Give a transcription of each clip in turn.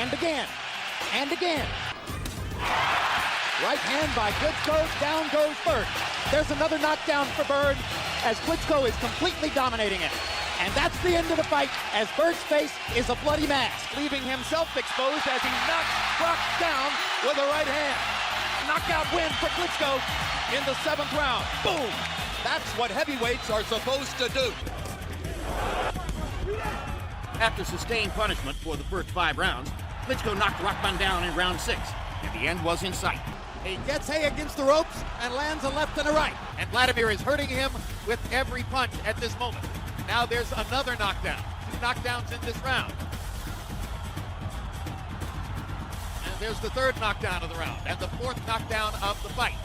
and again, and again. Right hand by Klitschko, down goes Bird. There's another knockdown for Bird as Klitschko is completely dominating it. And that's the end of the fight as Bird's face is a bloody mask, leaving himself exposed as he knocks Brock down with a right hand. Knockout win for Klitschko in the 7th round. Boom! That's what heavyweights are supposed to do. After sustained punishment for the first 5 rounds, Klitschko knocked Rahman down in round 6, and the end was in sight. He gets Hay against the ropes and lands a left and a right. And Vladimir is hurting him with every punch at this moment. Now there's another knockdown. 2 knockdowns in this round. And there's the 3rd knockdown of the round and the 4th knockdown of the fight.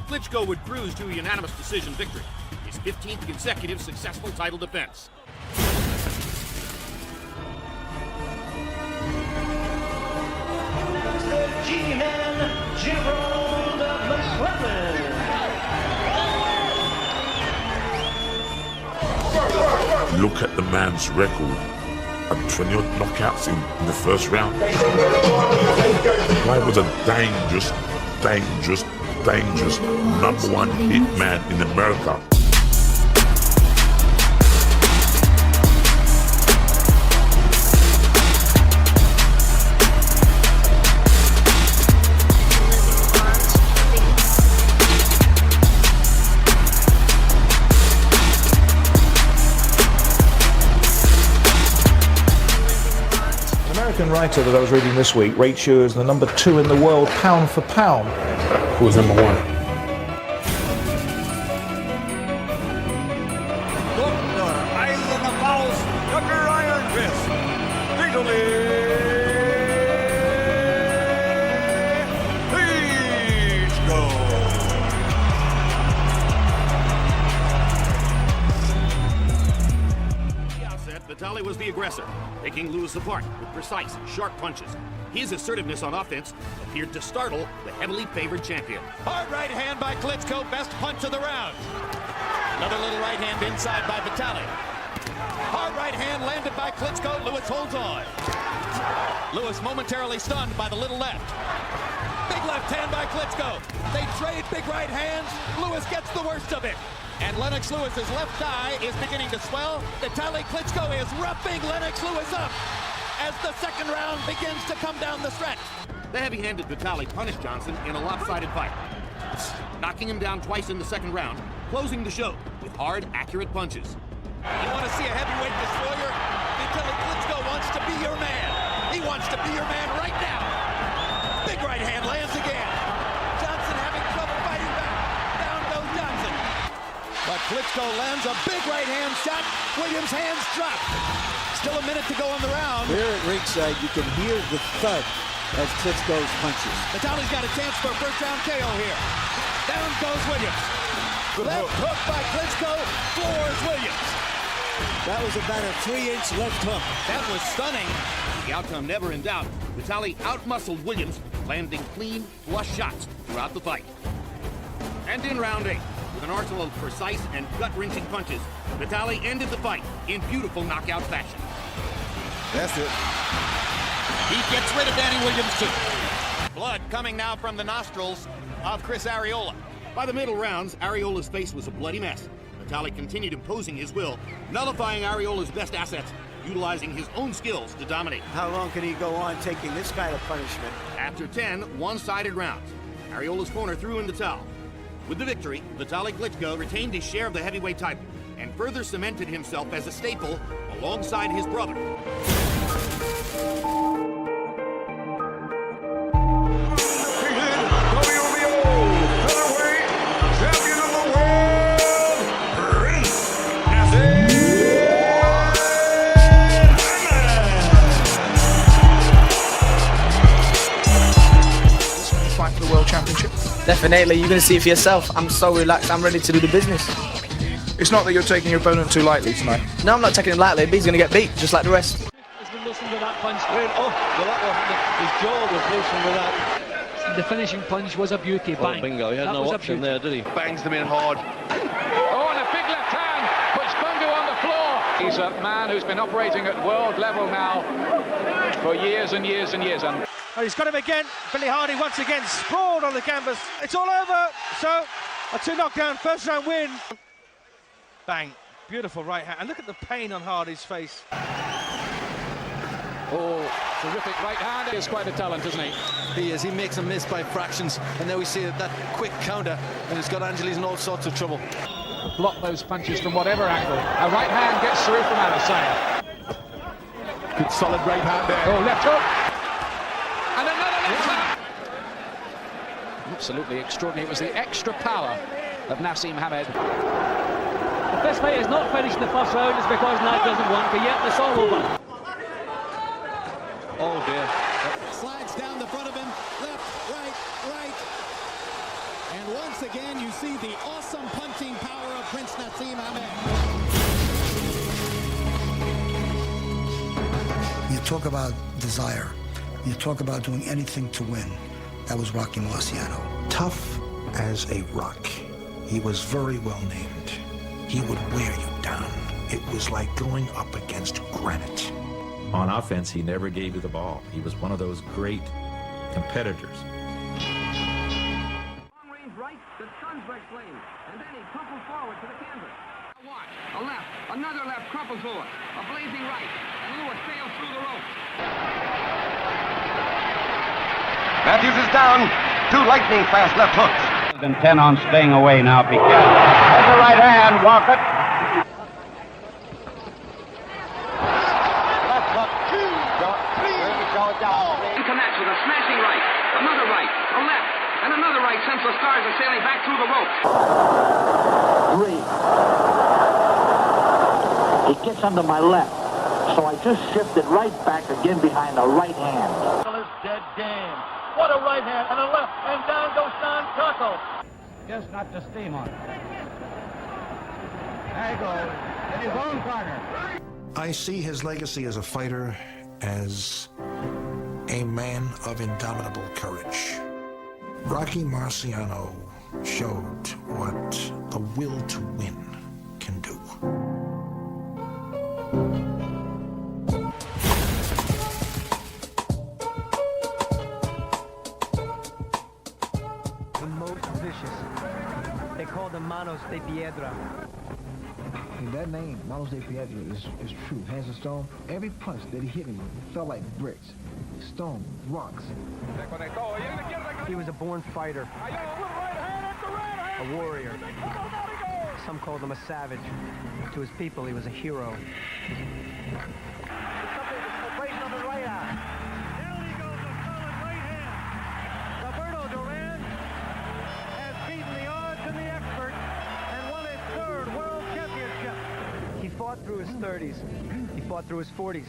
Klitschko would cruise to a unanimous decision victory, his 15th consecutive successful title defense. G-Man Gerald McClellan. Look at the man's record. 20 odd knockouts in the first round. The guy was a dangerous #1 hit man in America. American writer that I was reading this week rates you as the number 2 in the world pound for pound. Who's number 1? Dr. Eisen Faust, Dr. Iron Fist, Vitali was the aggressor, taking Lewis apart with precise, sharp punches. His assertiveness on offense appeared to startle the heavily favored champion. Hard right hand by Klitschko, best punch of the round. Another little right hand inside by Vitali. Hard right hand landed by Klitschko, Lewis holds on. Lewis momentarily stunned by the little left. Big left hand by Klitschko. They trade big right hands. Lewis gets the worst of it. And Lennox Lewis's left thigh is beginning to swell. Vitali Klitschko is roughing Lennox Lewis up as the 2nd round begins to come down the stretch. The heavy-handed Vitali punished Johnson in a lopsided fight, knocking him down twice in the 2nd round, closing the show with hard, accurate punches. You want to see a heavyweight destroyer? Vitali Klitschko wants to be your man. He wants to be your man right now. Big right hand lands again. Johnson having trouble fighting back. Down goes Johnson. But Klitschko lands a big right hand shot. Williams' hands drop. Still a minute to go on the round. Here at ringside, you can hear the thud of Klitschko's punches. Vitali's got a chance for a 1st round KO here. Down goes Williams. Left hook by Klitschko, floors Williams. That was about a 3-inch left hook. That was stunning. The outcome never in doubt. Vitali outmuscled Williams, landing clean, flush shots throughout the fight. And in round 8, with an arsenal of precise and gut-wrenching punches, Vitali ended the fight in beautiful knockout fashion. That's it. He gets rid of Danny Williams too. Blood coming now from the nostrils of Chris Arreola. By the middle rounds, Arreola's face was a bloody mess. Vitali continued imposing his will, nullifying Arreola's best assets, utilizing his own skills to dominate. How long can he go on taking this kind of punishment? After 10 one-sided rounds, Arreola's corner threw in the towel. With the victory, Vitali Klitschko retained his share of the heavyweight title and further cemented himself as a staple alongside his brother. Definitely, you're going to see it for yourself. I'm so relaxed, I'm ready to do the business. It's not that you're taking your opponent too lightly tonight. No, I'm not taking him lightly, but he's going to get beat, just like the rest. He's been listening to that punch. Oh, well, that one, his jaw was loosened with that. The finishing punch was a beauty. Bang. Oh, bingo, he had no option there, did he? Bangs them in hard. Oh, and a big left hand puts Bungu on the floor. He's a man who's been operating at world level now for years and years and years. And he's got him again. Billy Hardy once again sprawled on the canvas. It's all over. So a 2 knockdown first round win. Bang. Beautiful right hand. And look at the pain on Hardy's face. oh, terrific right hand. He's quite a talent, isn't he? He is. He makes a miss by fractions. And now we see that quick counter. And it's got Angeles in all sorts of trouble. Block those punches from whatever angle. A right hand gets through from Adesanya. Good solid right hand there. Oh, left hook. And another left hook. Absolutely extraordinary. It was the extra power of Naseem Hamed. The best fight is not finished in the first round, it's because Nad doesn't want, but yet it's all over. Oh dear. Slides down the front of him, left, right. And once again, you see the awesome punching power of Prince Naseem Hamed. You talk about desire. You talk about doing anything to win. That was Rocky Marciano. Tough as a rock. He was very well named. He would wear you down. It was like going up against granite. On offense, he never gave you the ball. He was one of those great competitors. Long range right that stuns Rex Lane, and then he crumples forward to the canvas. A watch, a left, another left crumples forward, a blazing right, and Lewis sails through the ropes. Matthews is down. 2 lightning fast left hooks. Intent on staying away now. Be careful. There's the right hand. Walk it. Left hook. 2, 3, 4. Connects with a smashing right, another right, a left, and another right sends the stars are sailing back through the ropes. 3. He gets under my left, so I just shifted right back again behind the right hand. Dead game. What a right hand and a left, and down goes Don Cocco. Just not to steam on it. There he goes. In his own corner. I see his legacy as a fighter as a man of indomitable courage. Rocky Marciano showed what the will to win can do. The most vicious. They call them Manos de Piedra. And that name, Manos de Piedra, is true. Hands of stone. Every punch that he hit me with felt like bricks, stone, rocks. He was a born fighter, a warrior. Some called him a savage. To his people, he was a hero. Roberto Duran has beaten the odds and the experts and won his 3rd world championship. He fought through his 30s. He fought through his 40s.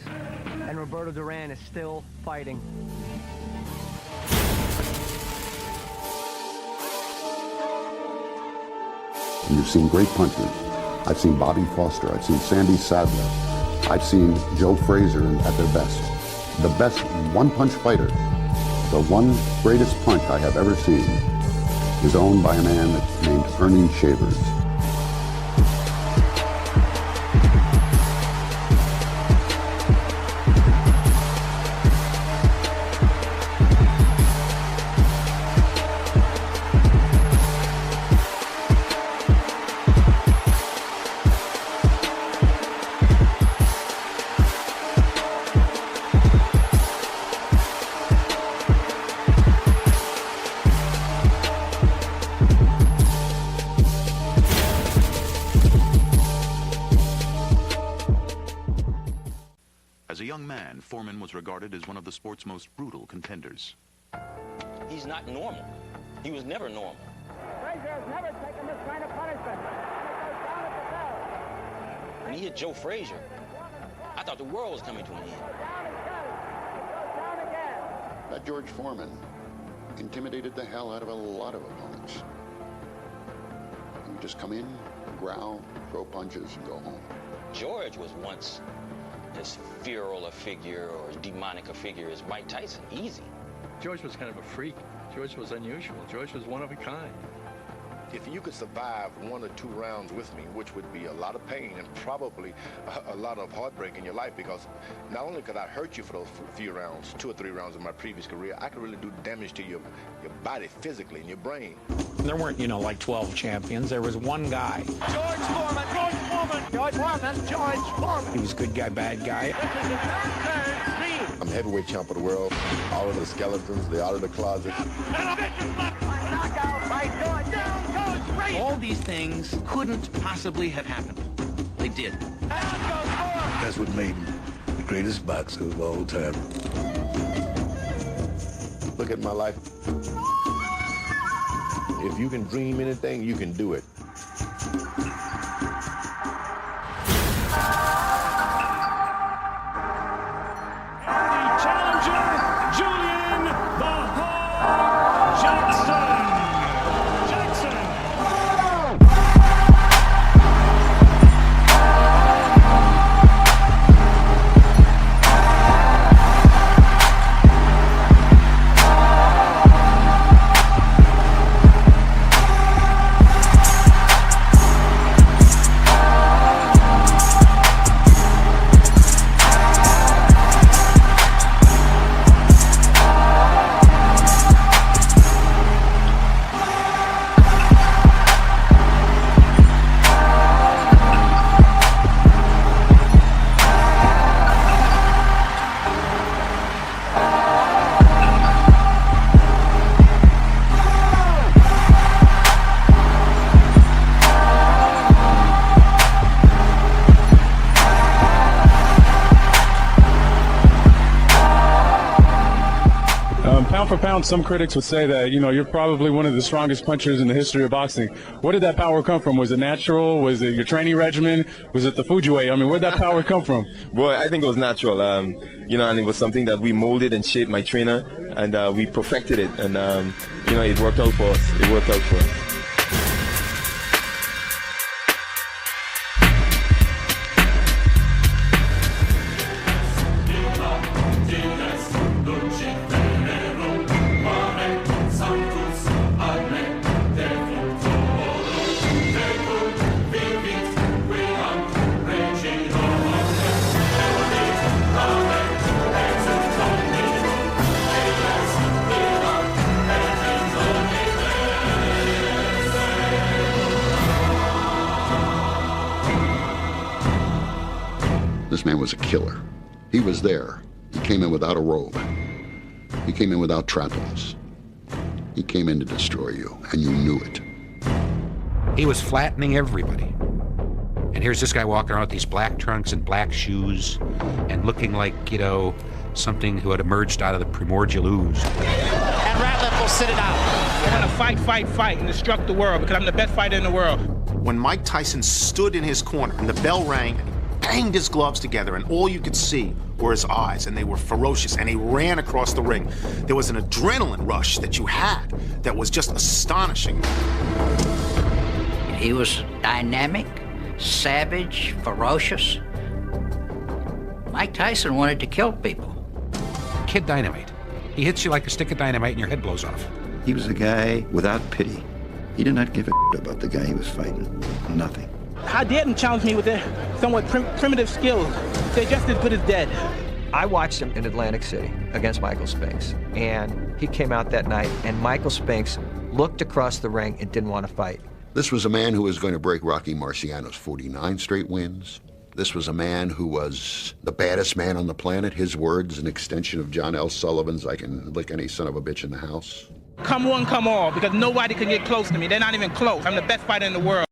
And Roberto Duran is still fighting. You've seen great punchers. I've seen Bobby Foster. I've seen Sandy Sadler. I've seen Joe Frazier at their best. The best one-punch fighter, the one greatest punch I have ever seen, is owned by a man named Ernie Shavers. As a young man, Foreman was regarded as one of the sport's most brutal contenders. He's not normal. He was never normal. Frazier has never taken this kind of punishment. When he hit Joe Frazier, I thought the world was coming to an end. That George Foreman intimidated the hell out of a lot of opponents. He would just come in, growl, throw punches, and go home. George was once as feral a figure or as demonic a figure as Mike Tyson. Easy. George was kind of a freak. George was unusual. George was one of a kind. If you could survive 1 or 2 rounds with me, which would be a lot of pain and probably a lot of heartbreak in your life, because not only could I hurt you for those few rounds, 2 or 3 rounds in my previous career, I could really do damage to your body physically and your brain. There weren't, like 12 champions. There was one guy. George Foreman. He was good guy, bad guy. I'm heavyweight champ of the world. All of the skeletons, they're out of the closet. All these things couldn't possibly have happened. They did. That's what made him the greatest boxer of all time. Look at my life. If you can dream anything, you can do it. Pound for pound, some critics would say that, you're probably one of the strongest punchers in the history of boxing. Where did that power come from? Was it natural? Was it your training regimen? Was it the food you ate? Where did that power come from? Well, I think it was natural, and it was something that we molded and shaped my trainer, and we perfected it, and, it worked out for us. It worked out for us. This man was a killer. He was there. He came in without a robe. He came in without trappings. He came in to destroy you, and you knew it. He was flattening everybody. And here's this guy walking around with these black trunks and black shoes and looking like, something who had emerged out of the primordial ooze. And Ratliff will sit it out. I want to fight, and destruct the world because I'm the best fighter in the world. When Mike Tyson stood in his corner and the bell rang, and he banged his gloves together, and all you could see were his eyes, and they were ferocious, and he ran across the ring. There was an adrenaline rush that you had that was just astonishing. He was dynamic, savage, ferocious. Mike Tyson wanted to kill people. Kid Dynamite. He hits you like a stick of dynamite and your head blows off. He was a guy without pity. He did not give a about the guy he was fighting. Nothing. How dare them challenge me with their somewhat primitive skills? They're just as good as dead. I watched him in Atlantic City against Michael Spinks, and he came out that night, and Michael Spinks looked across the ring and didn't want to fight. This was a man who was going to break Rocky Marciano's 49 straight wins. This was a man who was the baddest man on the planet. His words, an extension of John L. Sullivan's, I can lick any son of a bitch in the house. Come one, come all, because nobody can get close to me. They're not even close. I'm the best fighter in the world.